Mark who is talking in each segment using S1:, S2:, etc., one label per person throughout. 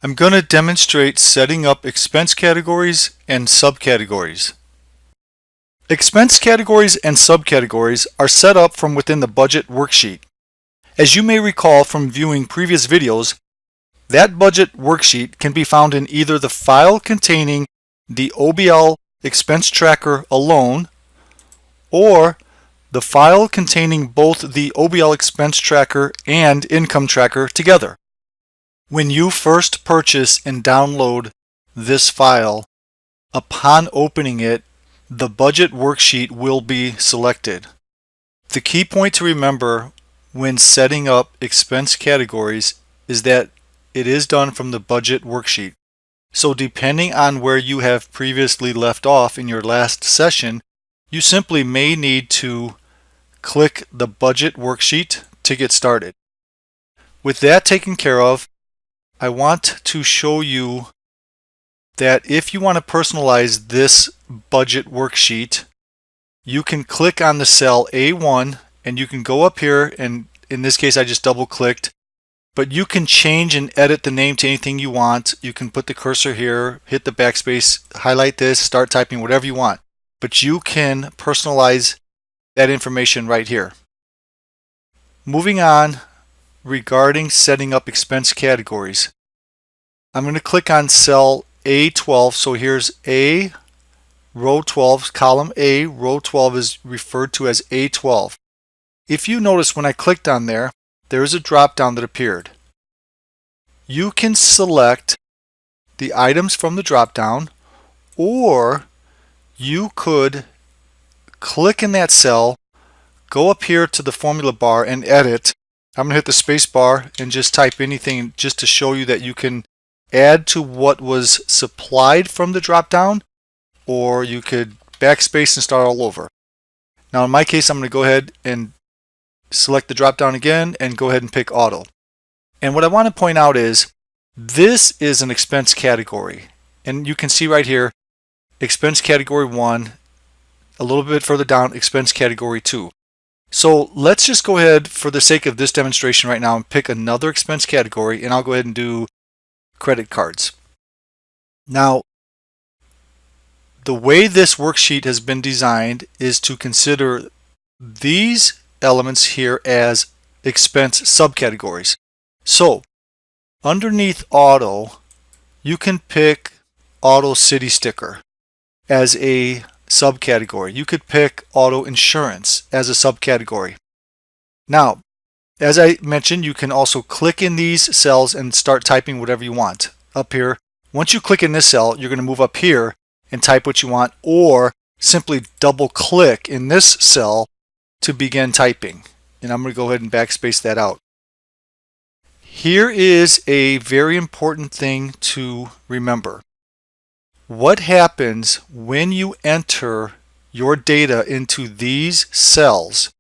S1: I'm going to demonstrate setting up expense categories and subcategories. Expense categories and subcategories are set up from within the budget worksheet. As you may recall from viewing previous videos, that budget worksheet can be found in either the file containing the OBL expense tracker alone or the file containing both the OBL expense tracker and income tracker together. When you first purchase and download this file, upon opening it, the budget worksheet will be selected. The key point to remember when setting up expense categories is that it is done from the budget worksheet. So depending on where you have previously left off in your last session, you simply may need to click the budget worksheet to get started. With that taken care of, I want to show you that if you want to personalize this budget worksheet, you can click on the cell A1 and you can go up here, and in this case I just double clicked, but you can change and edit the name to anything you want. You can put the cursor here, hit the backspace, highlight this, start typing, whatever you want. But you can personalize that information right here. Moving on, regarding setting up expense categories, I'm going to click on cell A12. So here's A, row 12, column A, row 12 is referred to as A12. If you notice when I clicked on there, there is a drop down that appeared. You can select the items from the drop down, or you could click in that cell, go up here to the formula bar and edit. I'm going to hit the space bar and just type anything just to show you that you can add to what was supplied from the drop down, or you could backspace and start all over. Now in my case, I'm going to go ahead and select the drop down again and go ahead and pick auto. And what I want to point out is this is an expense category, and you can see right here expense category 1, a little bit further down expense category 2. So let's just go ahead, for the sake of this demonstration right now, and pick another expense category, and I'll go ahead and do credit cards. Now, the way this worksheet has been designed is to consider these elements here as expense subcategories. So, underneath auto, you can pick auto city sticker as a subcategory. You could pick auto insurance as a subcategory. Now, as I mentioned, you can also click in these cells and start typing whatever you want up here. Once you click in this cell, you're going to move up here and type what you want, or simply double click in this cell to begin typing. And I'm going to go ahead and backspace that out. Here is a very important thing to remember. What happens when you enter your data into these cells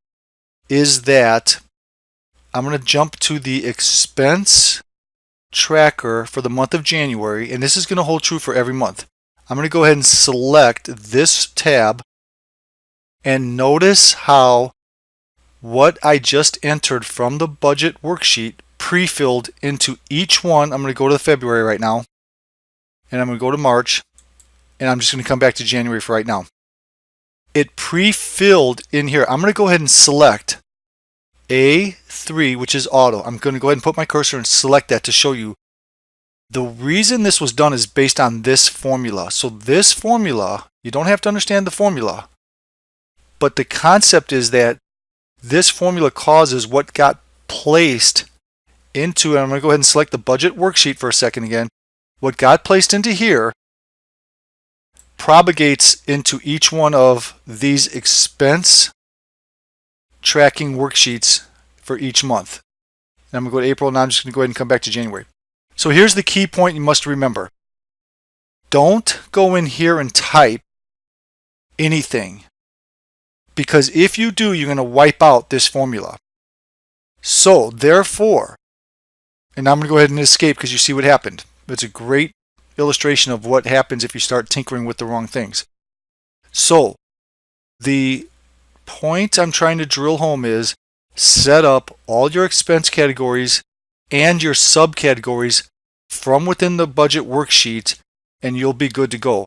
S1: is that I'm going to jump to the expense tracker for the month of January, and this is going to hold true for every month. I'm going to go ahead and select this tab, and notice how what I just entered from the budget worksheet pre-filled into each one. I'm going to go to February right now, and I'm going to go to March, and I'm just going to come back to January for right now. It pre-filled in here. I'm going to go ahead and select A3, which is auto. I'm going to go ahead and put my cursor and select that to show you. The reason this was done is based on this formula. So this formula, you don't have to understand the formula, but the concept is that this formula causes what got placed into, and I'm going to go ahead and select the budget worksheet for a second again, what got placed into here propagates into each one of these expense tracking worksheets for each month. And I'm going to go to April, and now I'm just going to go ahead and come back to January. So here's the key point you must remember. Don't go in here and type anything, because if you do, you're going to wipe out this formula. So therefore, and I'm going to go ahead and escape because you see what happened. It's a great illustration of what happens if you start tinkering with the wrong things. So the point I'm trying to drill home is set up all your expense categories and your subcategories from within the budget worksheet and you'll be good to go.